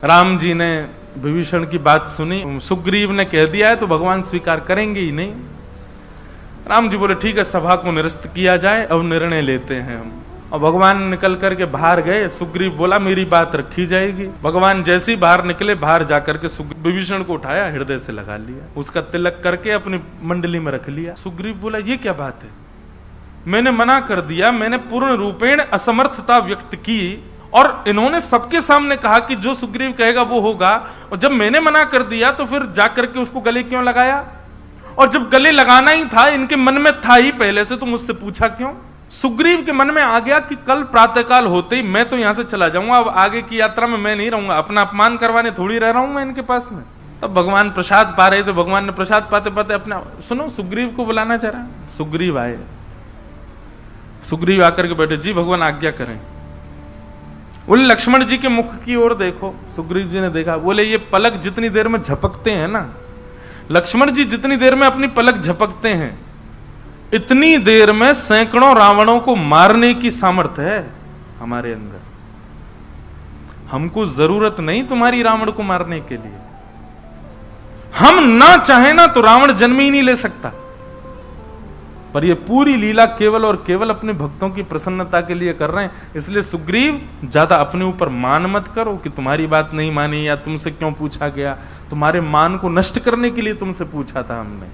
राम जी ने विभीषण की बात सुनी, सुग्रीव ने कह दिया है तो भगवान स्वीकार करेंगे ही नहीं। राम जी बोले ठीक है, सभा को निरस्त किया जाए, अब निर्णय लेते हैं हम। और भगवान निकल करके बाहर गए। सुग्रीव बोला मेरी बात रखी जाएगी। भगवान जैसे ही बाहर निकले, बाहर जाकर के विभीषण को उठाया, हृदय से लगा लिया, उसका तिलक करके अपनी मंडली में रख लिया। सुग्रीव बोला ये क्या बात है, मैंने मना कर दिया, मैंने पूर्ण रूपेण असमर्थता व्यक्त की और इन्होंने सबके सामने कहा कि जो सुग्रीव कहेगा वो होगा। और जब मैंने मना कर दिया तो फिर जाकर के उसको गले क्यों लगाया? और जब गले लगाना ही था, इनके मन में था ही पहले से, तो मुझसे पूछा क्यों? सुग्रीव के मन में आ गया कि कल प्रातःकाल होते ही मैं तो यहां से चला जाऊंगा, अब आगे की यात्रा में मैं नहीं रहूंगा, अपना अपमान करवाने थोड़ी रह रहा हूं मैं इनके पास में। तब भगवान प्रसाद पा रहे थे, भगवान ने प्रसाद पाते पाते अपना सुनो सुग्रीव को बुलाना चाह रहा। सुग्रीव आए, सुग्रीव आकर के बैठे, जी भगवान आज्ञा करें। बोले लक्ष्मण जी के मुख की ओर देखो। सुग्रीव जी ने देखा, बोले ये पलक जितनी देर में झपकते हैं ना, लक्ष्मण जी जितनी देर में अपनी पलक झपकते हैं, इतनी देर में सैकड़ों रावणों को मारने की सामर्थ्य है हमारे अंदर। हमको जरूरत नहीं तुम्हारी रावण को मारने के लिए। हम ना चाहे ना तो रावण जन्म ही नहीं ले सकता। पर ये पूरी लीला केवल और केवल अपने भक्तों की प्रसन्नता के लिए कर रहे हैं। इसलिए सुग्रीव ज्यादा अपने ऊपर मान मत करो कि तुम्हारी बात नहीं मानी या तुमसे क्यों पूछा गया। तुम्हारे मान को नष्ट करने के लिए तुमसे पूछा था हमने।